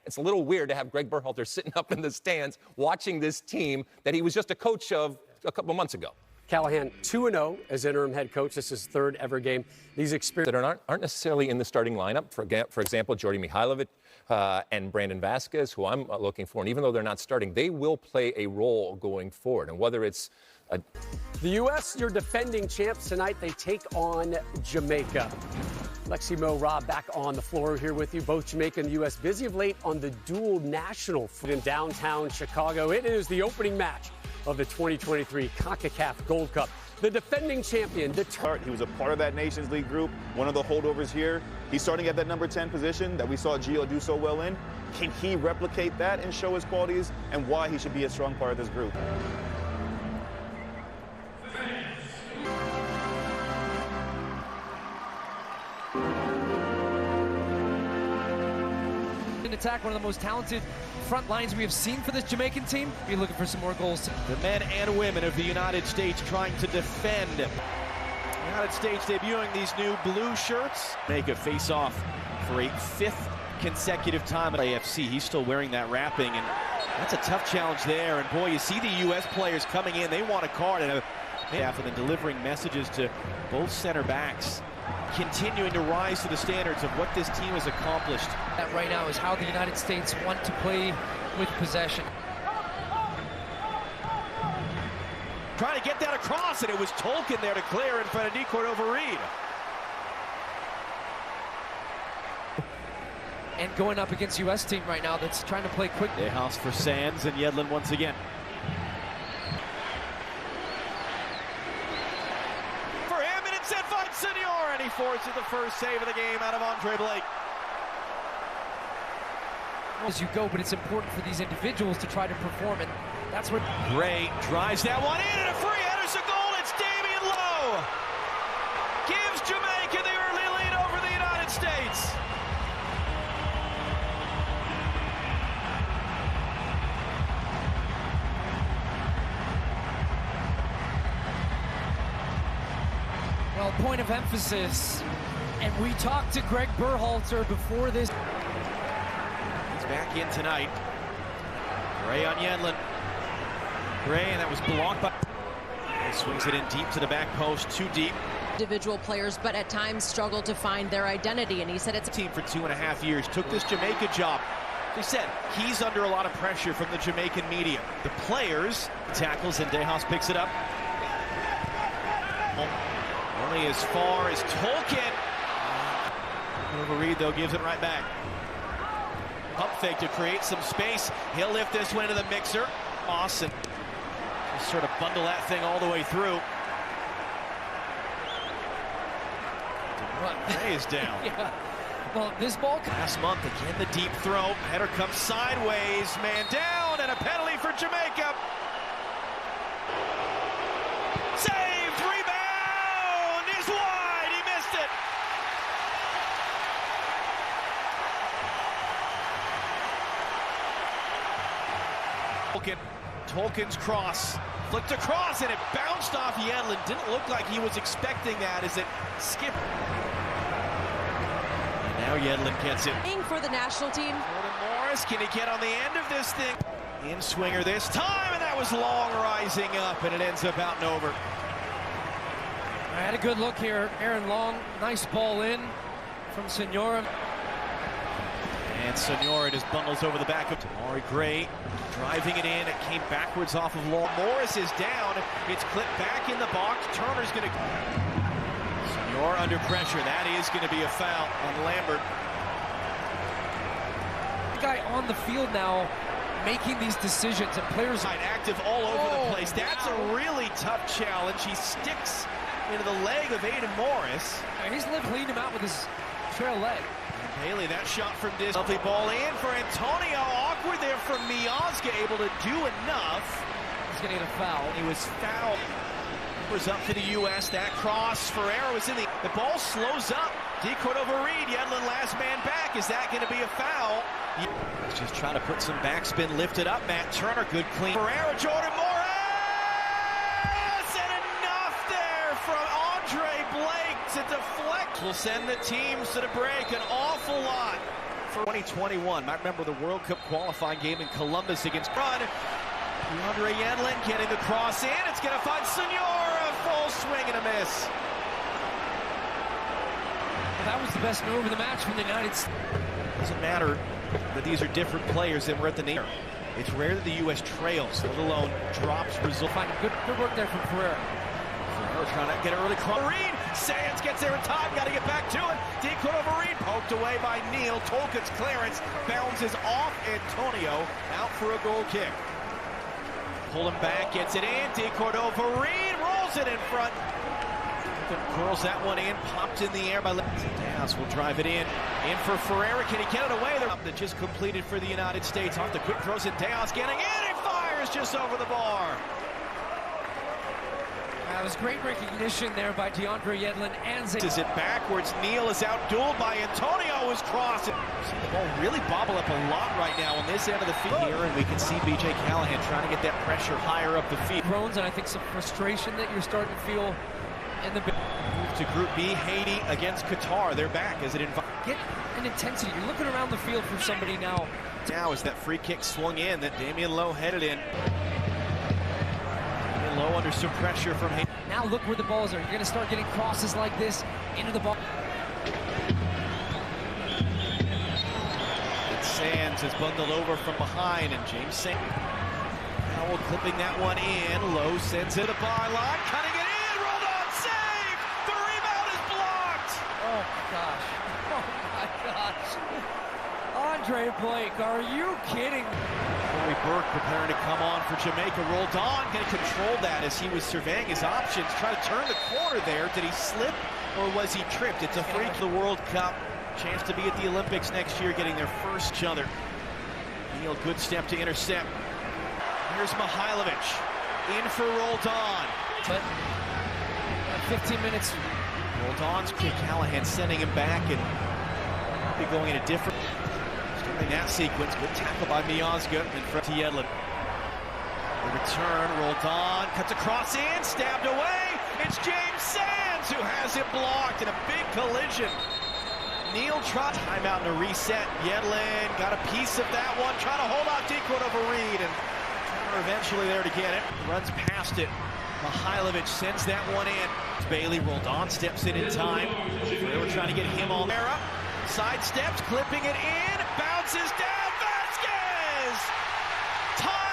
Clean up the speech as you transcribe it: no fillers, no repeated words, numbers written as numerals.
It's a little weird to have Greg Berhalter sitting up in the stands watching this team that he was just a coach of a couple of months ago. Callahan 2-0 as interim head coach. This is his third ever game. These experiences that aren't necessarily in the starting lineup. For example, Jordy Mihailovic and Brandon Vasquez, who I'm looking for. And even though they're not starting, they will play a role going forward. And whether it's the U.S., your defending champs tonight, they take on Jamaica. Lexi, Mo, Rob back on the floor here with you. Both Jamaica and the U.S. busy of late on the dual national in downtown Chicago. It is the opening match of the 2023 CONCACAF Gold Cup. The defending champion. He was a part of that Nations League group, one of the holdovers here. He's starting at that number 10 position that we saw Gio do so well in. Can he replicate that and show his qualities and why he should be a strong part of this group? Attack, one of the most talented front lines we have seen for this Jamaican team. Be looking for some more goals. The men and women of the United States trying to defend. The United States debuting these new blue shirts. Make a face-off for a fifth consecutive time at AFC. He's still wearing that wrapping, and that's a tough challenge there. And boy, you see the U.S. players coming in. They want a card and then delivering messages to both center backs, continuing to rise to the standards of what this team has accomplished. That right now is how the United States want to play with possession. Trying to get that across, and it was Tolkien there to clear in front of Cordova-Reed. And going up against U.S. team right now that's trying to play quick. Dejas for Sands and Yedlin once again. For him, and it's finds Senor, and he forces the first save of the game out of Andre Blake. As you go, but it's important for these individuals to try to perform, and that's what Gray drives that one in, and a free header's a goal. It's Damian Lowe. Gives Jamaica the early lead over the United States. Well, point of emphasis, and we talked to Greg Berhalter before this. He's back in tonight. Gray on Yedlin. Gray, and that was blocked by... He swings it in deep to the back post, too deep. Individual players, but at times struggle to find their identity, and he said it's a team for 2.5 years, took this Jamaica job. They said he's under a lot of pressure from the Jamaican media. The players tackles, and Dejas picks it up. Only as far as Tolkien. Reed, though, gives it right back. Pump fake to create some space. He'll lift this one into the mixer. Austin just sort of bundle that thing all the way through. Ray is down. Yeah. Well, this ball last month, again the deep throw. Header comes sideways. Man down, and a penalty for Jamaica. Saved, rebound is wide. He missed it. Tolkien's cross, flicked across, and it bounced off Yedlin. Didn't look like he was expecting that as it skipped. And now Yedlin gets it. For the national team. Jordan Morris, can he get on the end of this thing? In swinger this time, and that was long rising up, and it ends up out and over. I had a good look here. Aaron Long, nice ball in from Senora. And Senora just bundles over the back of Tamari Gray, driving it in. It came backwards off of Long. Morris is down. It's clipped back in the box. Turner's going to... Senora under pressure. That is going to be a foul on Lambert. The guy on the field now making these decisions, and players active all over the place. That's a really tough challenge. He sticks into the leg of Aiden Morris. He's leading him out with his trail leg. Bailey, that shot from distance. Lovely ball in for Antonio. Awkward there from Miazga, able to do enough. He's going to get a foul. He was fouled. Was up to the U.S. That cross, Ferreira was in the ball slows up. Cordova-Reed, Yedlin last man back. Is that going to be a foul? He's just trying to put some backspin, lift it up. Matt Turner, good clean. Ferreira, Jordan Morris, and enough there from Andre Blake to deflect. Will send the teams to the break. An awful lot for 2021. I remember the World Cup qualifying game in Columbus against Run. DeAndre Yedlin getting the cross in. It's going to find Senora. Full swing and a miss. Well, that was the best move of the match from the United States. Doesn't matter that these are different players than we're at the near. It's rare that the U.S. trails, let alone drops result. Find good work there from Ferreira. Ferreira trying to get an early cross. Marine, Sands gets there in time, got to get back to it. Decoto Marine poked away by Neal. Tolkien's clearance bounces off Antonio, out for a goal kick. Pull him back, gets it in. Decoto Marine rolls it in front. Curls that one in, popped in the air by Diaz. Will drive it in for Ferreira. Can he get it away? That just completed for the United States. Off the quick throws in. Diaz getting in. He fires just over the bar. That was great recognition there by DeAndre Yedlin and Zay. Is it backwards? Neal is out-dueled by Antonio. Is crossing. See the ball really bobble up a lot right now on this end of the field here, and we can see B.J. Callahan trying to get that pressure higher up the field. Groans, and I think some frustration that you're starting to feel in the move to Group B. Haiti against Qatar. They're back as it get an intensity. You're looking around the field for somebody now. Now as that free kick swung in that Damian Lowe headed in. Damian Lowe under some pressure from Haiti. Now look where the balls are. You're going to start getting crosses like this into the ball. And Sands is bundled over from behind, and James Sands Powell clipping that one in. Lowe sends it to the byline, cutting it in. Oh my gosh. Oh my gosh. Andre Blake, are you kidding? Corey Burke preparing to come on for Jamaica. Rolled on, going to control that as he was surveying his options. Try to turn the corner there. Did he slip or was he tripped? It's a freak of the World Cup. Chance to be at the Olympics next year, getting their first other. Neal, good step to intercept. Here's Mihailovic. In for Roldan. But 15 minutes. Roldan's kick, Callahan sending him back and be going in a different. Starting that sequence, good tackle by Miazga in front to Yedlin. The return, Roldan cuts across in, stabbed away. It's James Sands who has it blocked in a big collision. Neal tried timeout and a reset. Yedlin got a piece of that one, trying to hold off Decoto over Reed, and eventually there to get it. Runs past it. Mihailovic sends that one in. Bailey Roldan steps in time. They were trying to get him on there. Side steps, clipping it in, bounces down. Vasquez! Tie